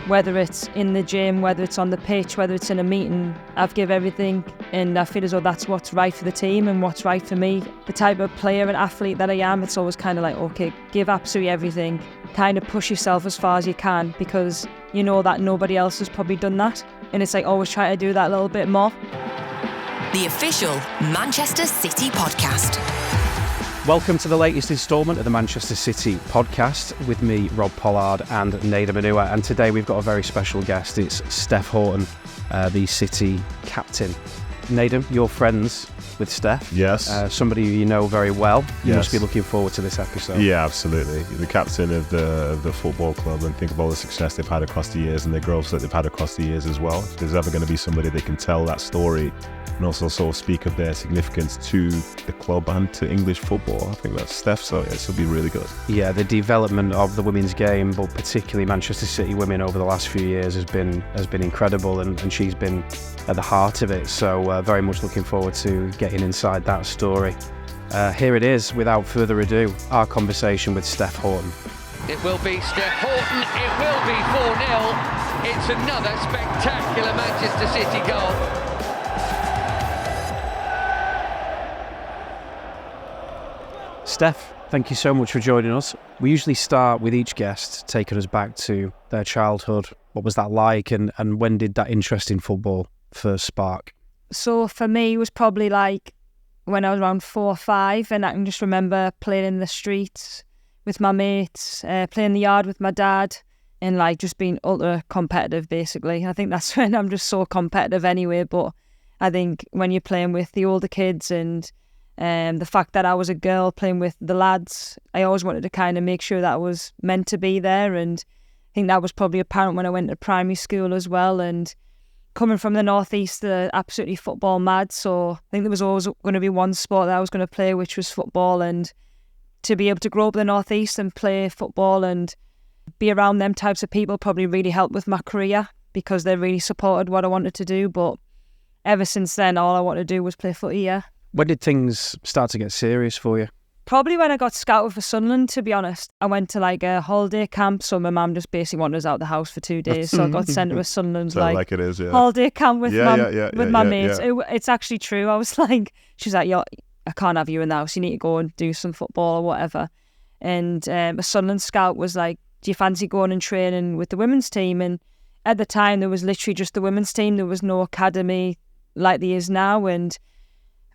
whether it's in the gym, whether it's on the pitch, whether it's in a meeting, I've give everything, and I feel as though that's what's right for the team and what's right for me. The type of player and athlete that I am, it's always kind of like, okay, give absolutely everything, kind of push yourself as far as you can, because you know that nobody else has probably done that, and it's like always try to do that a little bit more. The official Manchester City podcast. Welcome to the latest instalment of the Manchester City podcast with me, Rob Pollard, and Nedum. And today we've got a very special guest. It's Steph Houghton, the City captain. Nedum, you're friends with Steph. Yes. Somebody you know very well. You Yes. must be looking forward to this episode. Yeah, absolutely. The captain of the football club, and think of all the success they've had across the years and the growth that they've had across the years as well. If there's ever going to be somebody that can tell that story and also sort of speak of their significance to the club and to English football, I think that's Steph, so this will be really good. Yeah, the development of the women's game, but particularly Manchester City women over the last few years has been incredible, and she's been at the heart of it, so very much looking forward to getting inside that story. Here it is, without further ado, our conversation with Steph Houghton. It will be Steph Houghton, it will be 4-0. It's another spectacular Manchester City goal. Steph, thank you so much for joining us. We usually start with each guest taking us back to their childhood. What was that like, and when did that interest in football first spark? So for me, it was probably like when I was around 4 or 5, and I can just remember playing in the streets with my mates, playing in the yard with my dad, and like just being ultra competitive basically. I think that's when I'm just so competitive anyway, but I think when you're playing with the older kids and the fact that I was a girl playing with the lads, I always wanted to kind of make sure that I was meant to be there, and I think that was probably apparent when I went to primary school as well. And coming from the northeast, they're absolutely football mad, so I think there was always going to be one sport that I was going to play, which was football. And to be able to grow up in the northeast and play football and be around them types of people probably really helped with my career, because they really supported what I wanted to do. But ever since then, all I wanted to do was play footy, yeah. When did things start to get serious for you? Probably when I got scouted for Sunderland, to be honest. I went to like a holiday camp, so my mum just basically wanted us out of the house for 2 days, so I got sent to a Sunderland Like it is, yeah. holiday camp with my mates. Yeah. It's actually true. I was like, she's like, I can't have you in the house, you need to go and do some football or whatever. And a Sunderland scout was like, do you fancy going and training with the women's team? And at the time, there was literally just the women's team. There was no academy like there is now. And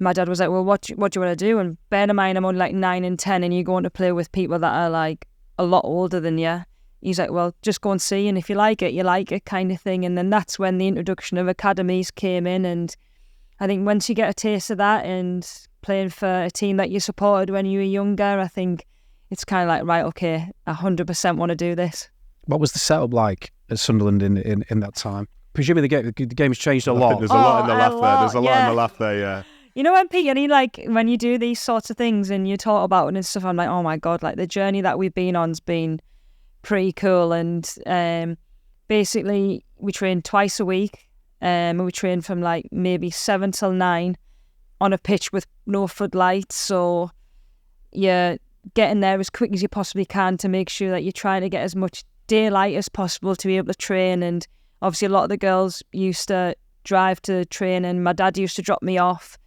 my dad was like, well, what do you want to do? And bear in mind, I'm only like 9 and 10, and you're going to play with people that are like a lot older than you. He's like, well, just go and see, and if you like it kind of thing. And then that's when the introduction of academies came in. And I think once you get a taste of that and playing for a team that you supported when you were younger, I think it's kind of like, right, okay, I 100% want to do this. What was the setup like at Sunderland in that time? Presumably the game's changed a lot. There's a lot in the laugh there. There's a lot yeah. in the laugh there, yeah. You know, when you do these sorts of things and you talk about it and stuff, I'm like, oh my God, like the journey that we've been on's been pretty cool. And basically we train twice a week. We train from like maybe 7 till 9 on a pitch with no floodlights. So you're getting there as quick as you possibly can to make sure that you're trying to get as much daylight as possible to be able to train. And obviously a lot of the girls used to drive to train, and my dad used to drop me off.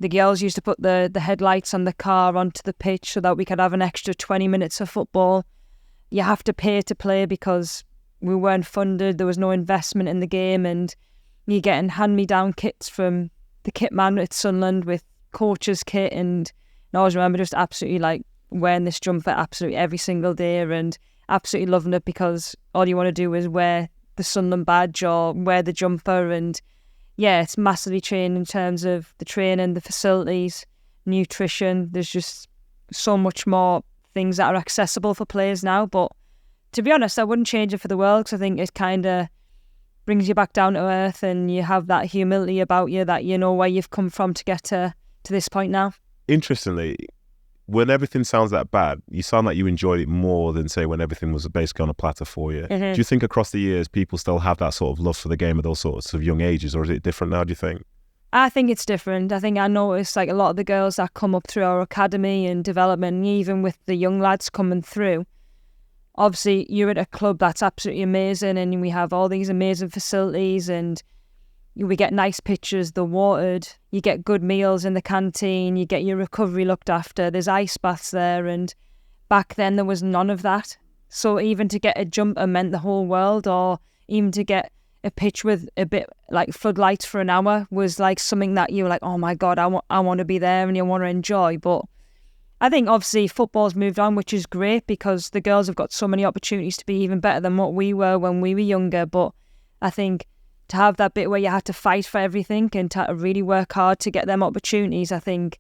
The girls used to put the headlights on the car onto the pitch so that we could have an extra 20 minutes of football. You have to pay to play because we weren't funded. There was no investment in the game, and you're getting hand-me-down kits from the kit man at Sunderland with coach's kit. And I always remember just absolutely like wearing this jumper absolutely every single day and absolutely loving it, because all you want to do is wear the Sunderland badge or wear the jumper. And yeah, it's massively changed in terms of the training, the facilities, nutrition. There's just so much more things that are accessible for players now. But to be honest, I wouldn't change it for the world, because I think it kind of brings you back down to earth, and you have that humility about you that you know where you've come from to get to this point now. Interestingly, when everything sounds that bad, you sound like you enjoyed it more than, say, when everything was basically on a platter for you. Mm-hmm. Do you think across the years people still have that sort of love for the game at those sorts of young ages, or is it different now, do you think? I think it's different. I think I noticed like a lot of the girls that come up through our academy and development, even with the young lads coming through, obviously you're at a club that's absolutely amazing, and we have all these amazing facilities, and we get nice pitches, they're watered, you get good meals in the canteen, you get your recovery looked after, there's ice baths there, and back then there was none of that. So even to get a jumper meant the whole world, or even to get a pitch with a bit like floodlights for an hour was like something that you were like, oh my God, I want to be there and you want to enjoy. But I think obviously football's moved on, which is great because the girls have got so many opportunities to be even better than what we were when we were younger. But I think to have that bit where you had to fight for everything and to really work hard to get them opportunities, I think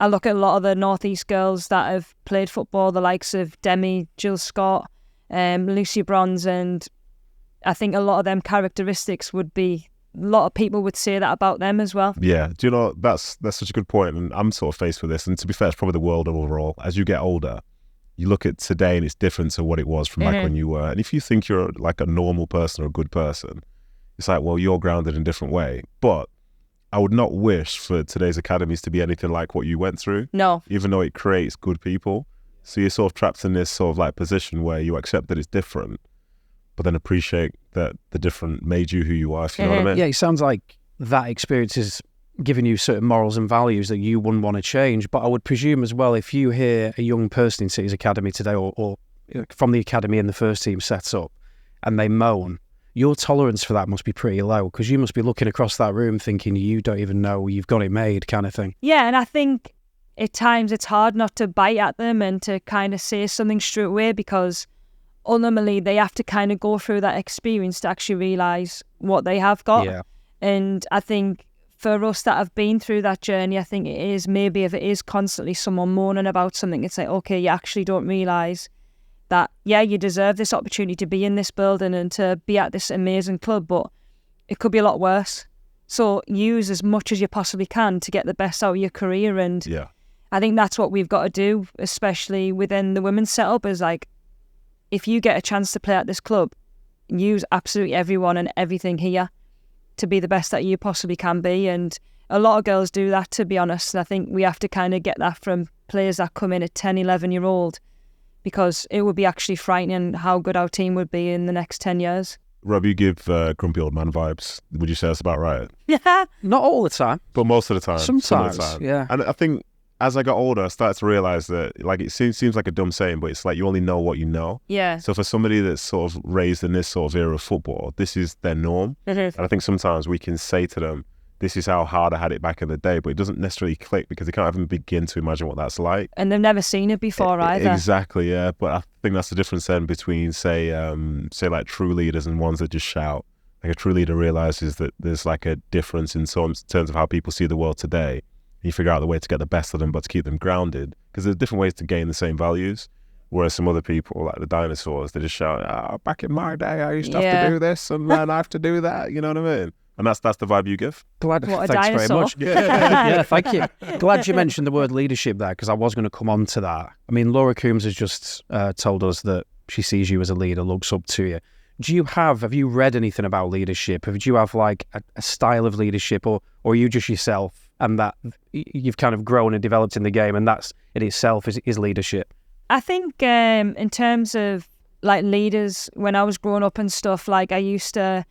I look at a lot of the North East girls that have played football, the likes of Demi, Jill Scott, Lucy Bronze, and I think a lot of them characteristics would be, a lot of people would say that about them as well. Yeah, do you know, that's such a good point, and I'm sort of faced with this, and to be fair, it's probably the world overall. As you get older, you look at today and it's different to what it was from back when you were, and if you think you're like a normal person or a good person, it's like, well, you're grounded in a different way. But I would not wish for today's academies to be anything like what you went through. No. Even though it creates good people. So you're sort of trapped in this sort of like position where you accept that it's different, but then appreciate that the different made you who you are, if you know what I mean. Yeah, it sounds like that experience is giving you certain morals and values that you wouldn't want to change. But I would presume as well, if you hear a young person in City's Academy today or from the academy in the first team sets up and they moan, your tolerance for that must be pretty low because you must be looking across that room thinking you don't even know you've got it made kind of thing. Yeah, and I think at times it's hard not to bite at them and to kind of say something straight away because ultimately they have to kind of go through that experience to actually realise what they have got. Yeah. And I think for us that have been through that journey, I think it is, maybe if it is constantly someone moaning about something, it's like, okay, you actually don't realise that, yeah, you deserve this opportunity to be in this building and to be at this amazing club, but it could be a lot worse. So use as much as you possibly can to get the best out of your career. And Yeah. I think that's what we've got to do, especially within the women's setup, is like, if you get a chance to play at this club, use absolutely everyone and everything here to be the best that you possibly can be. And a lot of girls do that, to be honest. And I think we have to kind of get that from players that come in at 10, 11-year-old, because it would be actually frightening how good our team would be in the next 10 years. Rob, you give grumpy old man vibes. Would you say that's about right? Yeah. Not all the time. But most of the time. Sometimes, some of the time. yeah. And I think as I got older, I started to realise that, like, it seems like a dumb saying, but it's like you only know what you know. Yeah. So for somebody that's sort of raised in this sort of era of football, this is their norm. And I think sometimes we can say to them, this is how hard I had it back in the day, but it doesn't necessarily click because they can't even begin to imagine what that's like. And they've never seen it before either. Exactly, yeah. But I think that's the difference then between, say like true leaders and ones that just shout. Like a true leader realises that there's like a difference in terms of how people see the world today. You figure out the way to get the best of them, but to keep them grounded, because there's different ways to gain the same values. Whereas some other people, like the dinosaurs, they just shout, back in my day, I used to have to do this, and then I have to do that. You know what I mean? And that's the vibe you give. Glad. What a Thanks dinosaur. very much. Yeah, thank you. Glad you mentioned the word leadership there, because I was going to come on to that. I mean, Laura Coombs has just told us that she sees you as a leader, looks up to you. Have you read anything about leadership? Do you have like a style of leadership, or are you just yourself and that you've kind of grown and developed in the game, and that's in itself is leadership? I think in terms of like leaders, when I was growing up and stuff, like I used to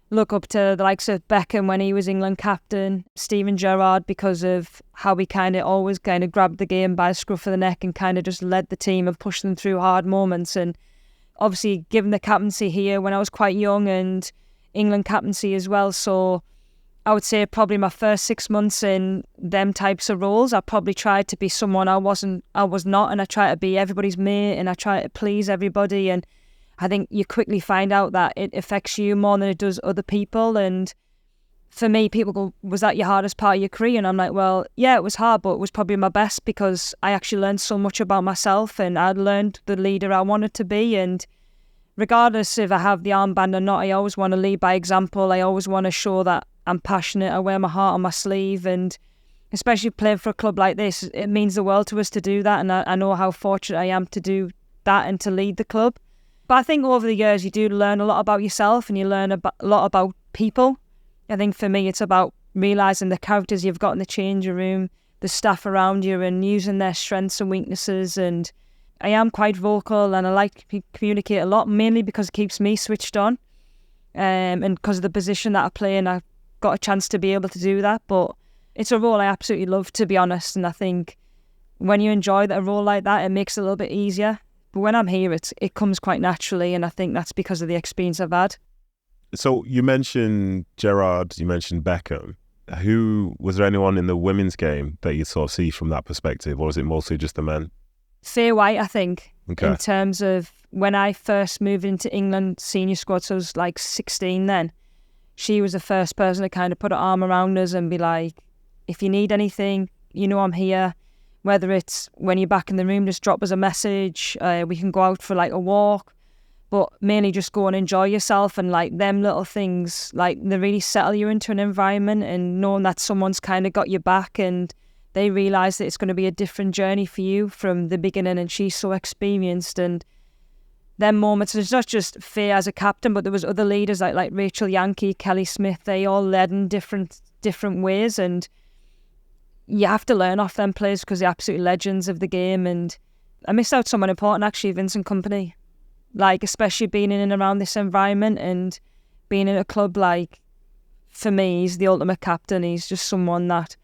look up to the likes of Beckham when he was England captain, Steven Gerrard, because of how he kind of always kind of grabbed the game by the scruff of the neck and kind of just led the team and pushed them through hard moments. And obviously given the captaincy here when I was quite young and England captaincy as well. So I would say probably my first 6 months in them types of roles, I probably tried to be someone I was not, and I tried to be everybody's mate and I tried to please everybody. And I think you quickly find out that it affects you more than it does other people. And for me, people go, was that your hardest part of your career? And I'm like, well, yeah, it was hard, but it was probably my best because I actually learned so much about myself and I'd learned the leader I wanted to be. And regardless if I have the armband or not, I always want to lead by example. I always want to show that I'm passionate. I wear my heart on my sleeve, and especially playing for a club like this, it means the world to us to do that. And I know how fortunate I am to do that and to lead the club. But I think over the years, you do learn a lot about yourself and you learn a lot about people. I think for me, it's about realising the characters you've got in the changing room, the staff around you, and using their strengths and weaknesses. And I am quite vocal and I like to communicate a lot, mainly because it keeps me switched on, and because of the position that I play, and I've got a chance to be able to do that. But it's a role I absolutely love, to be honest, and I think when you enjoy a role like that, it makes it a little bit easier. But when I'm here, it comes quite naturally, and I think that's because of the experience I've had. So you mentioned Gerrard, you mentioned Beckham. Was there anyone in the women's game that you sort of see from that perspective, or is it mostly just the men? Fair White, I think, Okay. in terms of when I first moved into England senior squad, so I was like 16 then, she was the first person to kind of put her arm around us and be like, if you need anything, you know I'm here. Whether it's when you're back in the room, just drop us a message. We can go out for like a walk, but mainly just go and enjoy yourself. And like them little things, like they really settle you into an environment, and knowing that someone's kind of got your back and they realise that it's going to be a different journey for you from the beginning, and she's so experienced. And them moments, it's not just Faye as a captain, but there was other leaders like Rachel Yankee, Kelly Smith. They all led in different ways, and you have to learn off them players because they're absolute legends of the game. And I missed out someone important, actually, Vincent Kompany. Like, especially being in and around this environment and being in a club, like, for me, he's the ultimate captain. He's just someone that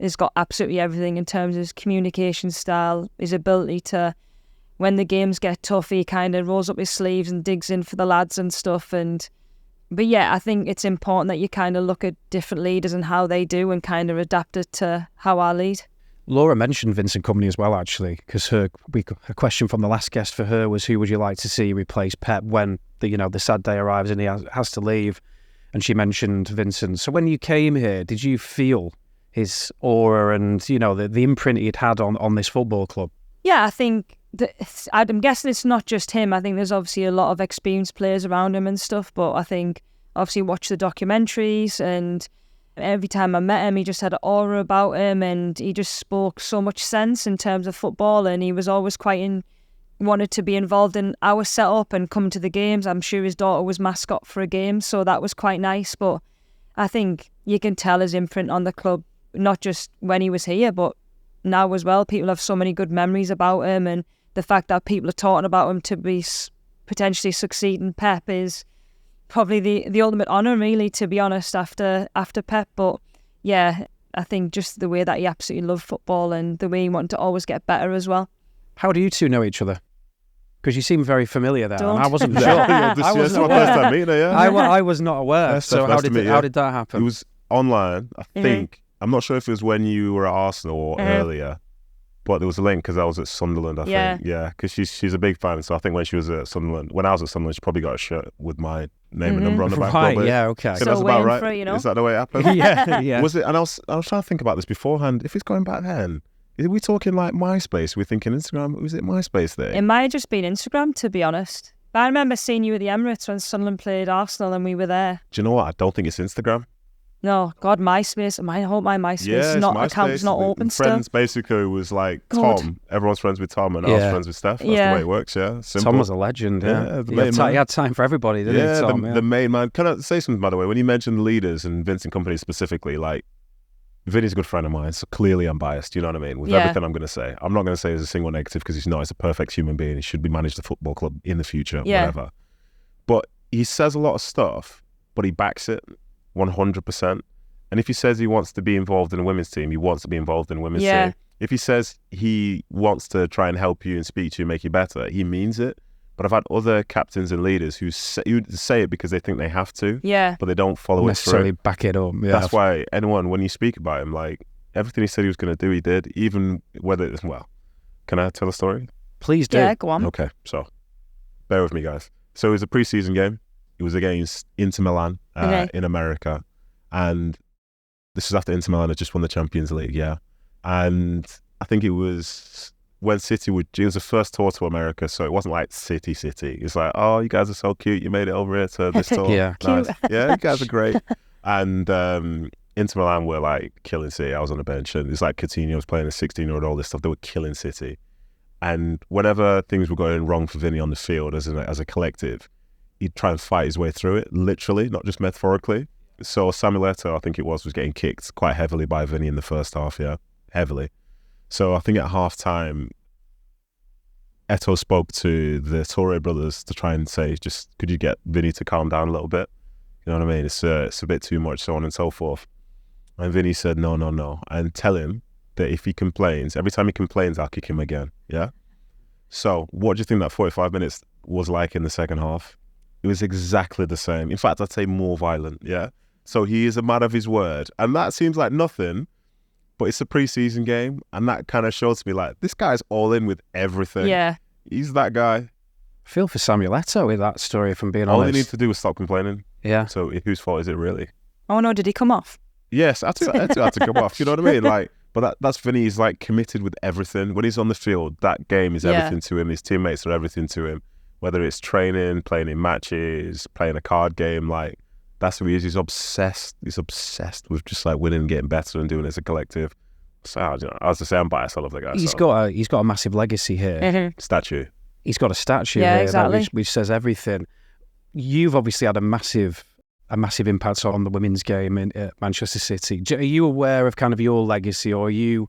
has got absolutely everything in terms of his communication style, his ability to, when the games get tough, he kind of rolls up his sleeves and digs in for the lads and stuff. But yeah, I think it's important that you kind of look at different leaders and how they do and kind of adapt it to how I lead. Laura mentioned Vincent Kompany as well, actually, because a question from the last guest for her was, who would you like to see replace Pep when the sad day arrives and he has to leave? And she mentioned Vincent. So when you came here, did you feel his aura and the imprint he'd had on this football club? Yeah, I think I'm guessing it's not just him. I think there's obviously a lot of experienced players around him and stuff, but I think obviously watch the documentaries, and every time I met him, he just had an aura about him, and he just spoke so much sense in terms of football, and he was always wanted to be involved in our setup and come to the games. I'm sure his daughter was mascot for a game, so that was quite nice. But I think you can tell his imprint on the club, not just when he was here, but now as well. People have so many good memories about him, and the fact that people are talking about him to be potentially succeeding Pep is probably the ultimate honour, really, to be honest, after Pep. But yeah, I think just the way that he absolutely loved football and the way he wanted to always get better as well. How do you two know each other? Because you seem very familiar there, Don't. and I wasn't sure. I was my first time meeting her, yeah. I was not aware. Yeah, so nice to meet you. how did that happen? It was online, I think. I'm not sure if it was when you were at Arsenal or earlier, but there was a link because I was at Sunderland, I think. Yeah, because she's a big fan. So I think when I was at Sunderland, she probably got a shirt with my name and number on the back. Right, yeah, okay. So that's about right. Is that the way it happened? Yeah. Was it? And I was trying to think about this beforehand. If it's going back then, are we talking like MySpace? We're thinking Instagram. Was it MySpace there? It might have just been Instagram, to be honest. But I remember seeing you at the Emirates when Sunderland played Arsenal and we were there. Do you know what? I don't think it's Instagram. No, God, MySpace. I hope my MySpace account's not open still. Friends basically was like God. Tom. Everyone's friends with Tom, and I was friends with Steph. That's the way it works, yeah. Simple. Tom was a legend, yeah. He had time for everybody, didn't he, Tom? The main man. Can I say something, by the way? When you mentioned leaders and Vincent Kompany specifically, like, Vinny's a good friend of mine, so clearly I'm biased, you know what I mean? With everything I'm going to say. I'm not going to say there's a single negative because he's not. He's a perfect human being. He should be managed the football club in the future, whatever. But he says a lot of stuff, but he backs it 100%. And if he says he wants to be involved in a women's team, he wants to be involved in a women's team. If he says he wants to try and help you and speak to you and make you better, he means it. But I've had other captains and leaders who say it because they think they have to, but they don't follow necessarily it through. Back it up. Yeah. That's why when you speak about him, like, everything he said he was going to do, he did. Even whether, can I tell a story? Please do. Yeah, go on. Okay, so bear with me, guys. So it was a pre-season game. It was against Inter Milan in America. And this is after Inter Milan had just won the Champions League, And I think it was when City it was the first tour to America, so it wasn't like City. It's like, oh, you guys are so cute. You made it over here to this tour. Nice. Yeah, you guys are great. And Inter Milan were like killing City. I was on the bench, and it's like Coutinho was playing a 16-year-old, all this stuff. They were killing City. And whenever things were going wrong for Vinny on the field as a collective, he'd try and fight his way through it, literally, not just metaphorically. So Samuel Eto'o, I think it was getting kicked quite heavily by Vinny in the first half, heavily. So I think at half-time, Eto spoke to the Torre brothers to try and say, just could you get Vinny to calm down a little bit? You know what I mean? It's a bit too much, so on and so forth. And Vinny said, no, and tell him that if he complains, every time he complains, I'll kick him again. Yeah. So what do you think that 45 minutes was like in the second half? It was exactly the same. In fact, I'd say more violent. Yeah. So he is a man of his word, and that seems like nothing. But it's a preseason game, and that kind of shows me like this guy's all in with everything. Yeah, he's that guy. I feel for Samuel Eto'o with that story, if I'm being All honest. he needs to do is stop complaining. Yeah. So whose fault is it really? Oh no, did he come off? Yes, Eto'o had to come off. You know what I mean? Like, but that's Vinny. He's like committed with everything. When he's on the field, that game is everything to him. His teammates are everything to him. Whether it's training, playing in matches, playing a card game, like. That's who he is. He's obsessed. He's obsessed with just like winning, getting better, and doing it as a collective. So, as I say, I'm biased. I love the guy. He's got a massive legacy here. Mm-hmm. Statue. He's got a statue Yeah, here exactly. which says everything. You've obviously had a massive impact on the women's game in Manchester City. Are you aware of kind of your legacy, or are you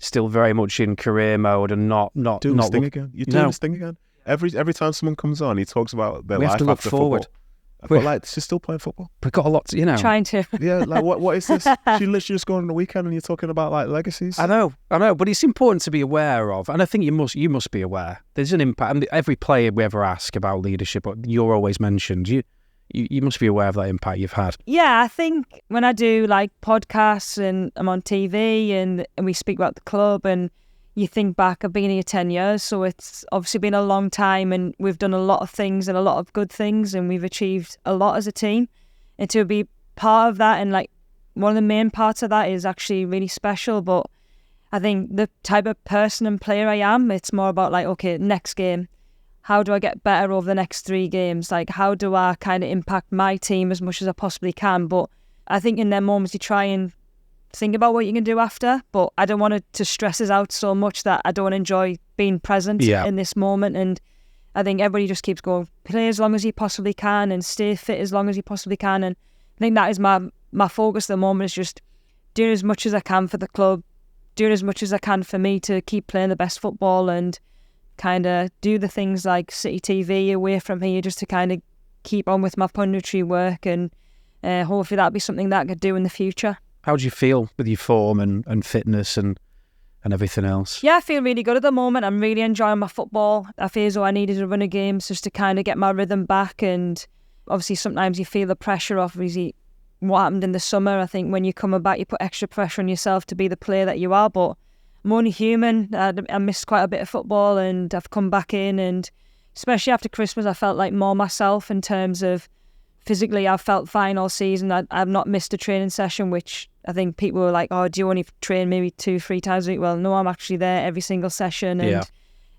still very much in career mode and not doing this thing again? You're doing this thing again. Every time someone comes on, he talks about their life have to look after forward. football. But like, she's still playing football. We've got a lot to, Trying to. Yeah, like what is this? She literally just going on the weekend and you're talking about like legacies. I know, but it's important to be aware of, and I think you must be aware. There's an impact, and every player we ever ask about leadership, you're always mentioned. You must be aware of that impact you've had. Yeah, I think when I do like podcasts and I'm on TV and we speak about the club, and you think back, I've been here 10 years, so it's obviously been a long time, and we've done a lot of things and a lot of good things, and we've achieved a lot as a team. And to be part of that, and like one of the main parts of that is actually really special. But I think the type of person and player I am, it's more about like, okay, next game, how do I get better over the next 3 games? Like, how do I kind of impact my team as much as I possibly can? But I think in them moments you try and think about what you can do after, but I don't want it to stress us out so much that I don't enjoy being present in this moment. And I think everybody just keeps going, play as long as you possibly can and stay fit as long as you possibly can. And I think that is my focus at the moment, is just doing as much as I can for the club, doing as much as I can for me to keep playing the best football, and kind of do the things like City TV away from here, just to kind of keep on with my punditry work, and hopefully that'll be something that I could do in the future. How do you feel with your form and fitness and everything else? Yeah, I feel really good at the moment. I'm really enjoying my football. I feel as though I needed a run of games just to kind of get my rhythm back. And obviously sometimes you feel the pressure of what happened in the summer. I think when you're coming back, you put extra pressure on yourself to be the player that you are. But I'm only human. I missed quite a bit of football, and I've come back in. And especially after Christmas, I felt like more myself in terms of physically. I felt fine all season. I've not missed a training session, which I think people were like, oh, do you only train maybe 2-3 times a week? Well, no, I'm actually there every single session. And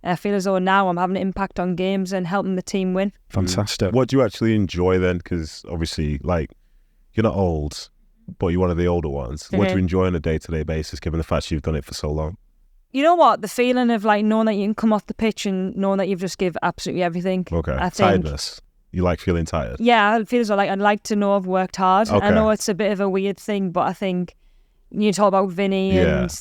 I feel as though now I'm having an impact on games and helping the team win. Fantastic. What do you actually enjoy then? Because obviously, like, you're not old, but you're one of the older ones. What do you enjoy on a day-to-day basis, given the fact you've done it for so long? You know what? The feeling of like knowing that you can come off the pitch and knowing that you've just give absolutely everything. Okay. I think, tiredness. You like feeling tired? Yeah, I feel as though like I'd like to know I've worked hard. Okay. I know it's a bit of a weird thing, but I think you talk about Vinny and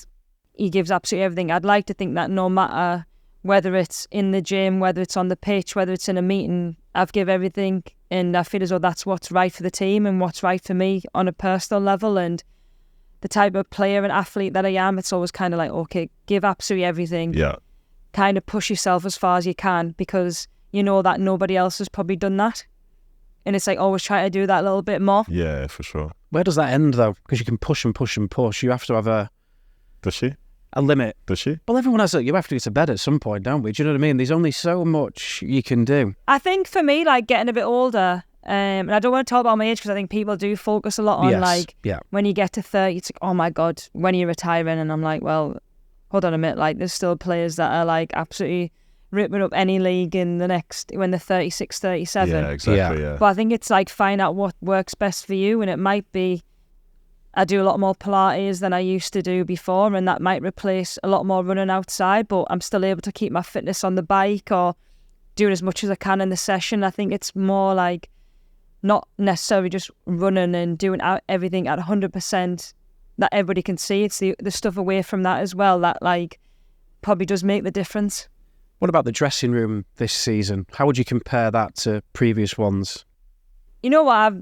he gives absolutely everything. I'd like to think that no matter whether it's in the gym, whether it's on the pitch, whether it's in a meeting, I've give everything, and I feel as though that's what's right for the team and what's right for me on a personal level. And the type of player and athlete that I am, it's always kind of like, okay, give absolutely everything. Yeah. Kind of push yourself as far as you can, because you know that nobody else has probably done that. And it's like always try to do that a little bit more. Yeah, for sure. Where does that end though? Because you can push and push and push. You have to have a limit. Does she? Well, everyone has you have to get to bed at some point, don't we? Do you know what I mean? There's only so much you can do. I think for me, like getting a bit older, and I don't want to talk about my age because I think people do focus a lot on when you get to 30, it's like, oh my God, when are you retiring? And I'm like, well, hold on a minute. Like there's still players that are like absolutely ripping up any league in the next, when they're 36, 37. Yeah, exactly, yeah. But I think it's like find out what works best for you, and it might be I do a lot more Pilates than I used to do before, and that might replace a lot more running outside, but I'm still able to keep my fitness on the bike or doing as much as I can in the session. I think it's more like not necessarily just running and doing everything at 100% that everybody can see. It's the stuff away from that as well that like probably does make the difference. What about the dressing room this season? How would you compare that to previous ones? You know what?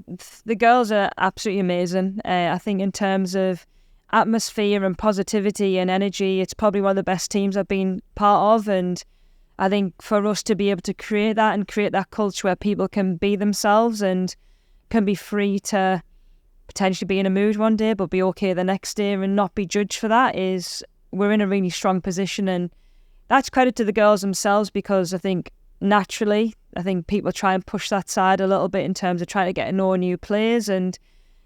The girls are absolutely amazing. I think in terms of atmosphere and positivity and energy, it's probably one of the best teams I've been part of. And I think for us to be able to create that and create that culture where people can be themselves and can be free to potentially be in a mood one day but be okay the next day and not be judged for that, is we're in a really strong position. And that's credit to the girls themselves, because I think naturally, I think people try and push that side a little bit in terms of trying to get to know new players. And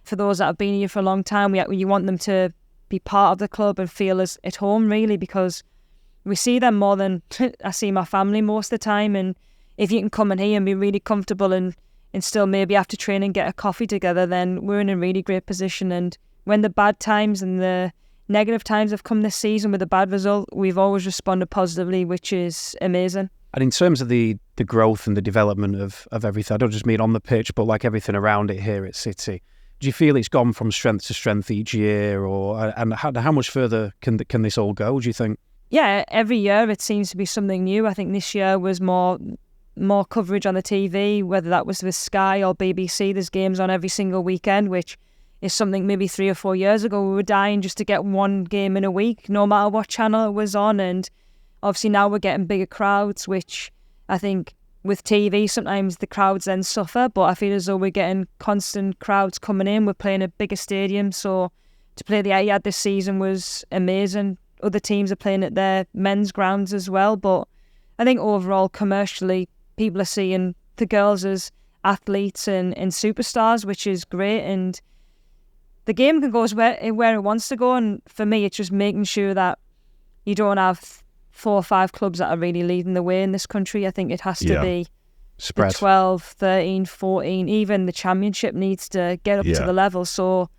for those that have been here for a long time, you want them to be part of the club and feel as at home, really, because we see them more than I see my family most of the time. And if you can come in here and be really comfortable and still maybe after training get a coffee together, then we're in a really great position. And when the bad times and the negative times have come this season with a bad result, we've always responded positively, which is amazing. And in terms of the growth and the development of everything, I don't just mean on the pitch, but like everything around it here at City, do you feel it's gone from strength to strength each year, and how much further can this all go, do you think? Yeah, every year it seems to be something new. I think this year was more coverage on the TV, whether that was with Sky or BBC. There's games on every single weekend, which is something maybe 3 or 4 years ago we were dying just to get one game in a week, no matter what channel it was on. And obviously now we're getting bigger crowds, which I think with TV sometimes the crowds then suffer, but I feel as though we're getting constant crowds coming in. We're playing a bigger stadium, so to play the Etihad this season was amazing. Other teams are playing at their men's grounds as well, but I think overall commercially people are seeing the girls as athletes and superstars, which is great. And the game can go where it wants to go, and for me it's just making sure that you don't have 4 or 5 clubs that are really leading the way in this country. I think it has to be spread. The 12, 13, 14, even the Championship needs to get up to the level, so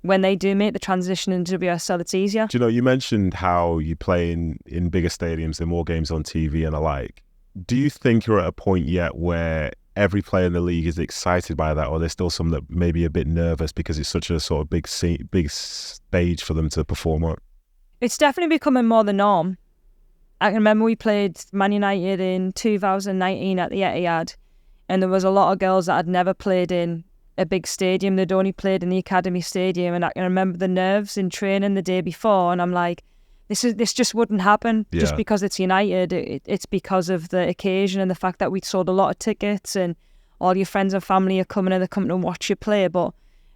when they do make the transition into WSL, it's easier. Do you know, you mentioned how you play in bigger stadiums and more games on TV and the like. Do you think you're at a point yet where every player in the league is excited by that, or there's still some that may be a bit nervous because it's such a sort of big stage for them to perform on? It's definitely becoming more the norm. I can remember we played Man United in 2019 at the Etihad, and there was a lot of girls that had never played in a big stadium. They'd only played in the Academy Stadium, and I can remember the nerves in training the day before, and I'm like, this just wouldn't happen just because it's United. It's because of the occasion and the fact that we'd sold a lot of tickets and all your friends and family are coming and they're coming to watch you play. But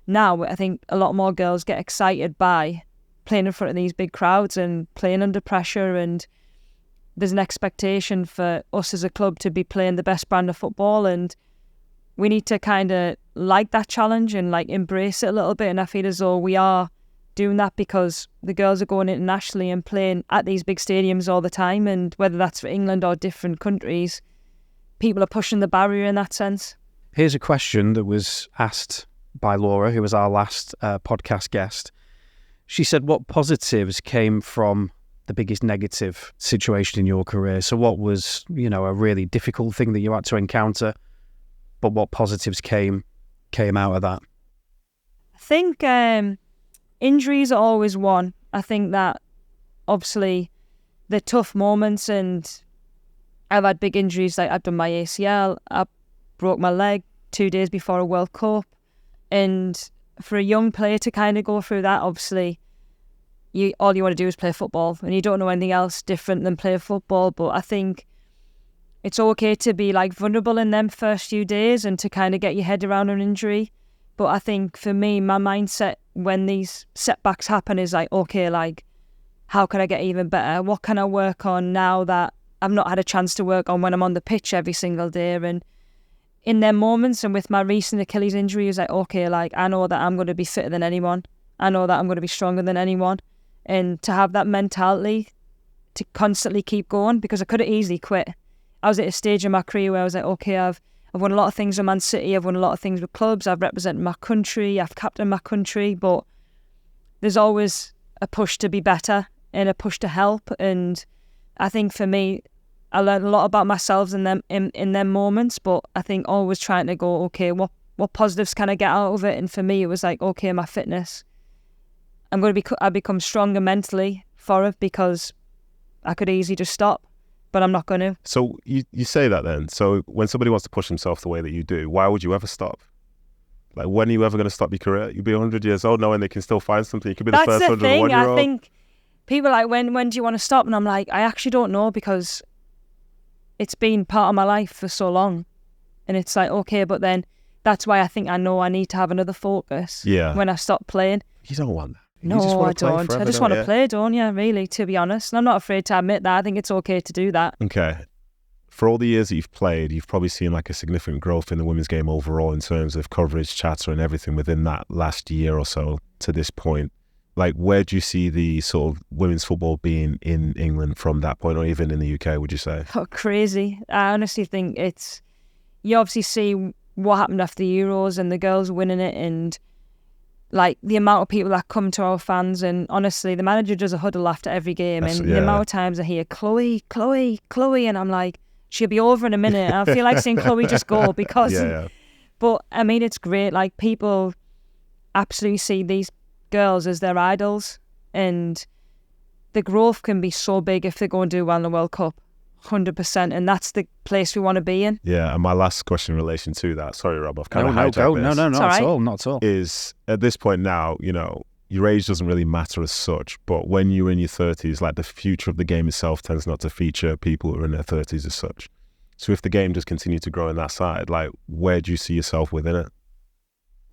now I think a lot more girls get excited by playing in front of these big crowds and playing under pressure, and there's an expectation for us as a club to be playing the best brand of football, and we need to kind of like that challenge and like embrace it a little bit. And I feel as though we are doing that because the girls are going internationally and playing at these big stadiums all the time, and whether that's for England or different countries, people are pushing the barrier in that sense. Here's a question that was asked by Laura, who was our last podcast guest. She said, what positives came from the biggest negative situation in your career? So what was, a really difficult thing that you had to encounter, but what positives came out of that? I think injuries are always one. I think that obviously the tough moments, and I've had big injuries, like I've done my ACL, I broke my leg 2 days before a World Cup, and for a young player to kind of go through that, obviously all you want to do is play football, and you don't know anything else different than play football. But I think it's okay to be like vulnerable in them first few days and to kind of get your head around an injury. But I think for me, my mindset when these setbacks happen is like, okay, like how can I get even better? What can I work on now that I've not had a chance to work on when I'm on the pitch every single day? And in them moments, and with my recent Achilles injury, is like, okay, like I know that I'm going to be fitter than anyone. I know that I'm going to be stronger than anyone. And to have that mentality to constantly keep going, because I could have easily quit. I was at a stage in my career where I was like, okay, I've won a lot of things with Man City, I've won a lot of things with clubs, I've represented my country, I've captained my country, but there's always a push to be better and a push to help. And I think for me, I learned a lot about myself in them moments, but I think always trying to go, okay, what positives can I get out of it? And for me, it was like, okay, my fitness. I become stronger mentally for it, because I could easily just stop. but I'm not going to. So you say that then. So when somebody wants to push themselves the way that you do, why would you ever stop? Like, when are you ever going to stop your career? You'll be 100 years old knowing they can still find something. You could be the first 101-year-old. That's the thing. I think people are like, when do you want to stop? And I'm like, I actually don't know, because it's been part of my life for so long. And it's like, okay, but then that's why I think I know I need to have another focus when I stop playing. You don't want that. No, I don't. I just want to play, don't you, really, to be honest. And I'm not afraid to admit that. I think it's okay to do that. Okay. For all the years that you've played, you've probably seen like a significant growth in the women's game overall in terms of coverage, chatter and everything within that last year or so to this point. Like, where do you see the sort of women's football being in England from that point, or even in the UK, would you say? Oh, crazy. I honestly think you obviously see what happened after the Euros and the girls winning it, and like the amount of people that come to our fans. And honestly, the manager does a huddle after every game, and the amount of times I hear Chloe, and I'm like, she'll be over in a minute. And I feel like saying, Chloe, just go, because but I mean, it's great. Like, people absolutely see these girls as their idols, and the growth can be so big if they go and do well in the World Cup. 100%, and that's the place we want to be in. Yeah, and my last question in relation to that, sorry Rob, I've kind of hijacked this. No, not at all. Is at this point now, your age doesn't really matter as such, but when you're in your 30s, like, the future of the game itself tends not to feature people who are in their 30s as such. So if the game does continue to grow in that side, like, where do you see yourself within it?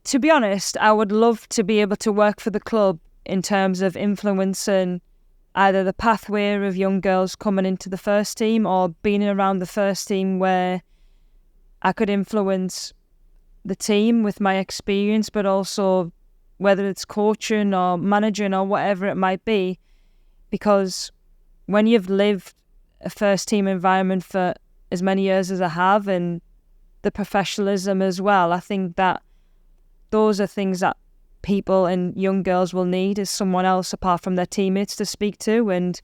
To be honest, I would love to be able to work for the club in terms of influencing either the pathway of young girls coming into the first team, or being around the first team where I could influence the team with my experience, but also whether it's coaching or managing or whatever it might be. Because when you've lived a first team environment for as many years as I have, and the professionalism as well, I think that those are things that people and young girls will need, is someone else apart from their teammates to speak to. And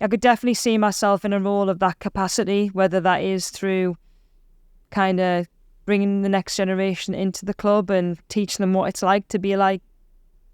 I could definitely see myself in a role of that capacity, whether that is through kind of bringing the next generation into the club and teaching them what it's like to be like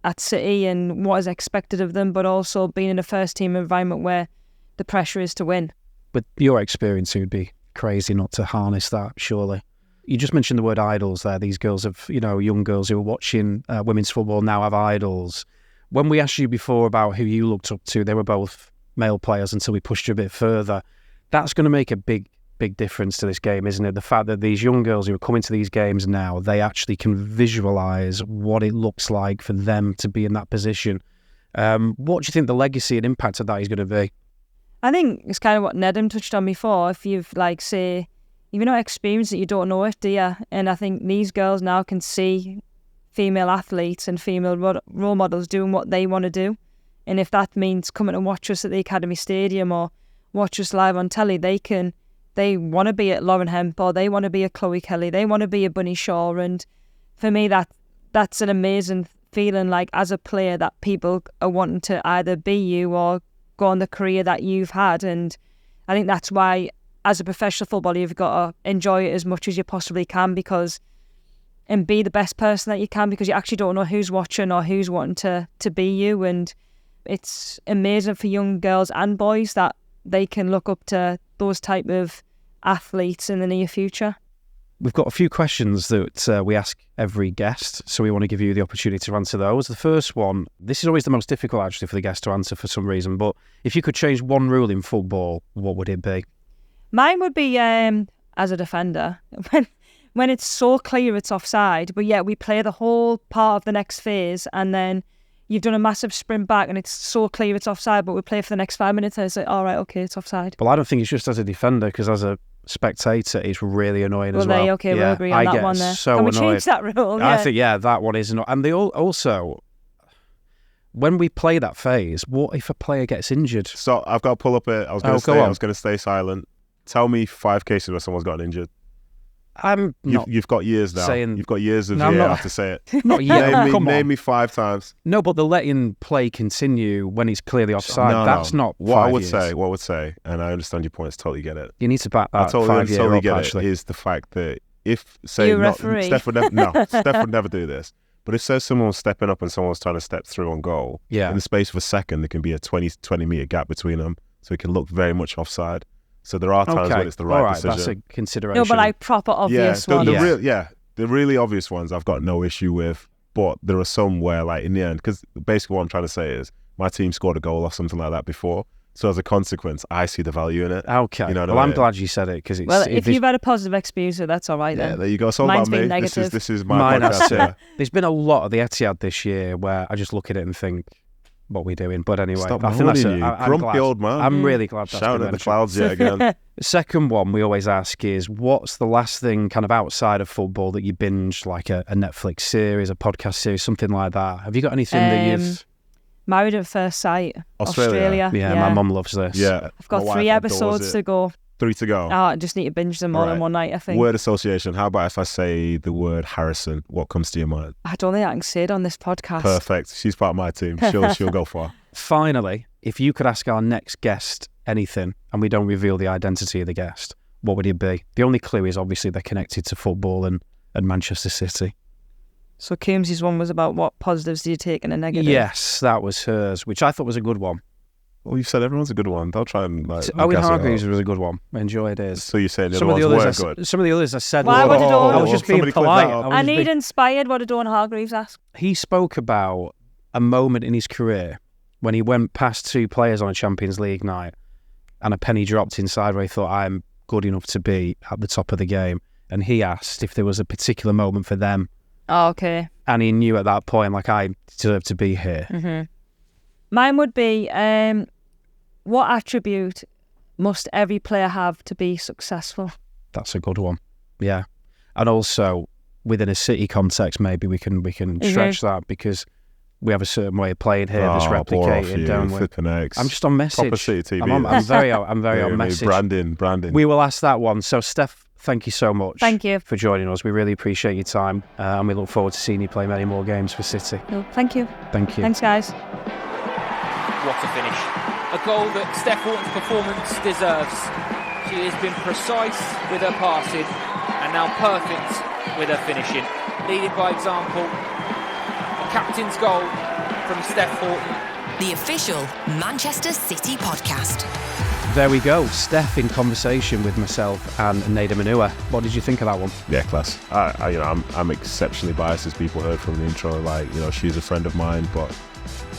at City and what is expected of them, but also being in a first team environment where the pressure is to win. With your experience, it would be crazy not to harness that, surely. You just mentioned the word idols there. These girls have, young girls who are watching women's football now have idols. When we asked you before about who you looked up to, they were both male players until we pushed you a bit further. That's going to make a big difference to this game, isn't it? The fact that these young girls who are coming to these games now, they actually can visualise what it looks like for them to be in that position. What do you think the legacy and impact of that is going to be? I think it's kind of what Nedum touched on before. If you've you've not experienced it, you don't know it, do you? And I think these girls now can see female athletes and female role models doing what they want to do. And if that means coming to watch us at the Academy Stadium or watch us live on telly, they want to be at Lauren Hemp, or they want to be a Chloe Kelly, they want to be a Bunny Shaw. And for me, that's an amazing feeling, like, as a player, that people are wanting to either be you or go on the career that you've had. And I think that's why, as a professional footballer, you've got to enjoy it as much as you possibly can, and be the best person that you can, because you actually don't know who's watching or who's wanting to be you. And it's amazing for young girls and boys that they can look up to those type of athletes in the near future. We've got a few questions that we ask every guest, so we want to give you the opportunity to answer those. The first one, this is always the most difficult actually for the guest to answer for some reason, but if you could change one rule in football, what would it be? Mine would be, as a defender, when it's so clear it's offside, but yet we play the whole part of the next phase, and then you've done a massive sprint back and it's so clear it's offside, but we play for the next 5 minutes and it's like, all right, okay, it's offside. Well, I don't think it's just as a defender, because as a spectator, it's really annoying as well. Okay, we'll agree on that one there. Can we change that rule? Yeah. I think, that one is annoying. And they also, when we play that phase, what if a player gets injured? So I've got to pull up I was going to stay silent. Tell me 5 cases where someone's gotten injured. You've got years now. You've got years of to say it. Not yet. Name me 5 times. No, but they're letting play continue when he's clearly offside. That's not what I would say, and I understand your points, totally get it. You need to back that. I totally get it. Is the fact that if, say, Steph would never do this. But if someone was stepping up and someone was trying to step through on goal, in the space of a second, there can be a 20 metre gap between them, so it can look very much offside. So there are times when it's the right decision. That's a consideration. No, but like proper obvious ones. The really obvious ones I've got no issue with, but there are some where, like, in the end, because basically what I'm trying to say is my team scored a goal or something like that before, so as a consequence, I see the value in it. Okay. You know well, I'm glad you said it, because it's... Well, if you've had a positive experience, that's all right then. Yeah, there you go. It's all Mine's about me. been negative. This is my podcast. Yeah. There's been a lot of the Etihad this year where I just look at it and think, what are we doing? But anyway, Stop I think that's moaning, I'm grumpy glad. old man. I'm really glad that's shouting been at the mentioned. clouds yet again. The second one we always ask is, what's the last thing kind of outside of football that you binged, like a Netflix series, a podcast series, something like that? Have you got anything that you've... Married at First Sight, Australia. Yeah, my mum loves this. Yeah, I've got 3 episodes to go. 3 to go. Oh, I just need to binge them all in one night, I think. Word association. How about if I say the word Harrison? What comes to your mind? I don't think I can say it on this podcast. Perfect. She's part of my team. She'll go far. Finally, if you could ask our next guest anything, and we don't reveal the identity of the guest, what would it be? The only clue is obviously they're connected to football and Manchester City. So Coombs's one was about what positives do you take and a negative? Yes, that was hers, which I thought was a good one. Well, you've said everyone's a good one. They'll try and Owen Hargreaves was a good one. I enjoyed his. So you're saying the other ones were good? Some of the others I said. Why would it all? I was just being polite. I need inspired. What did Owen Hargreaves ask? He spoke about a moment in his career when he went past 2 players on a Champions League night, and a penny dropped inside where he thought, I'm good enough to be at the top of the game. And he asked if there was a particular moment for them. Oh, okay. And he knew at that point, like, I deserve to be here. Mm-hmm. Mine would be, what attribute must every player have to be successful? That's a good one. Yeah. And also, within a City context, maybe we can stretch that, because we have a certain way of playing here that's replicated, don't we? I'm just on message. Proper City TV. I'm very on message. Branding. We will ask that one. So, Steph, thank you so much. Thank you for joining us. We really appreciate your time, and we look forward to seeing you play many more games for City. Well, thank you. Thank you. Thanks, guys. What a finish. A goal that Steph Houghton's performance deserves. She has been precise with her passing and now perfect with her finishing. Leading by example. A captain's goal from Steph Houghton. The official Manchester City podcast. There we go. Steph in conversation with myself and Nedum Onuoha. What did you think of that one? Yeah, class. I'm exceptionally biased, as people heard from the intro. Like, she's a friend of mine, but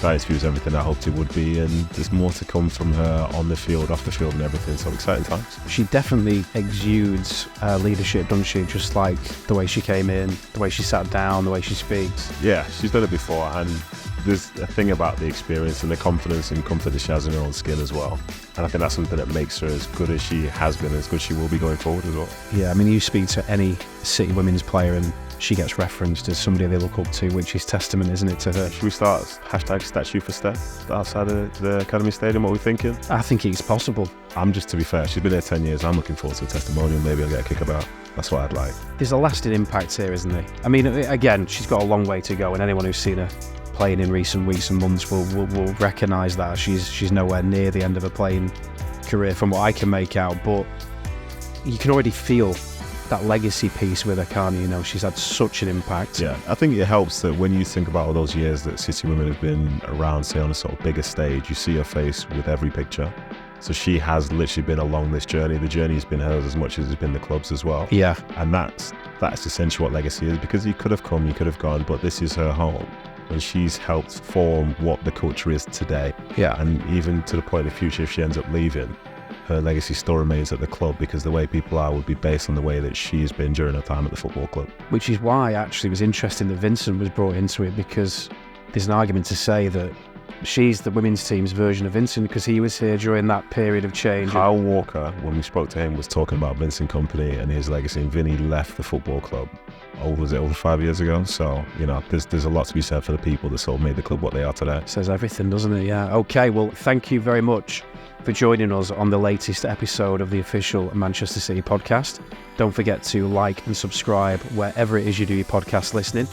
that interview was everything I hoped it would be, and there's more to come from her on the field, off the field, and everything. So exciting times. She definitely exudes leadership, doesn't she? Just like the way she came in, the way she sat down, the way she speaks. Yeah, she's done it before, and there's a thing about the experience and the confidence and comfort that she has in her own skin as well. And I think that's something that makes her as good as she has been, as good as she will be going forward as well. Yeah, I mean, you speak to any City women's player and she gets referenced as somebody they look up to, which is testament, isn't it, to her? Should we start #statue for Steph outside of the Academy Stadium? What are we thinking? I think it's possible. To be fair, she's been here 10 years. I'm looking forward to a testimonial. Maybe I'll get a kickabout. That's what I'd like. There's a lasting impact here, isn't there? I mean, again, she's got a long way to go, and anyone who's seen her playing in recent weeks and months will recognise that she's nowhere near the end of her playing career from what I can make out, but you can already feel that legacy piece with her, can't you? She's had such an impact. Yeah, I think it helps that when you think about all those years that City women have been around, say on a sort of bigger stage, you see her face with every picture. So she has literally been along this journey. The journey's been hers as much as it's been the club's as well. Yeah. And that's essentially what legacy is, because you could have come, you could have gone, but this is her home. And she's helped form what the culture is today. Yeah. And even to the point in the future, if she ends up leaving, her legacy still remains at the club, because the way people are would be based on the way that she's been during her time at the football club. Which is why actually it was interesting that Vincent was brought into it, because there's an argument to say that she's the women's team's version of Vincent, because he was here during that period of change. Kyle Walker, when we spoke to him, was talking about Vincent Kompany and his legacy, and Vinny left the football club. Was it over 5 years ago? So, there's a lot to be said for the people that sort of made the club what they are today. Says everything, doesn't it? Yeah. Okay, well, thank you very much for joining us on the latest episode of the official Manchester City podcast. Don't forget to like and subscribe wherever it is you do your podcast listening.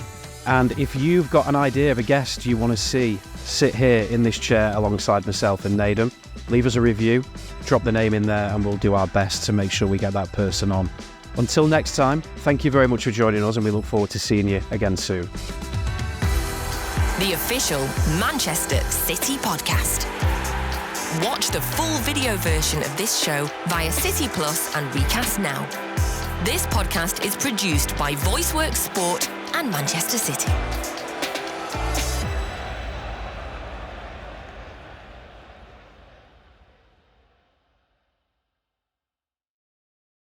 And if you've got an idea of a guest you want to see sit here in this chair alongside myself and Nedum, leave us a review, drop the name in there, and we'll do our best to make sure we get that person on. Until next time, thank you very much for joining us, and we look forward to seeing you again soon. The official Manchester City podcast. Watch the full video version of this show via City Plus and Recast Now. This podcast is produced by VoiceWorks Sport and Manchester City.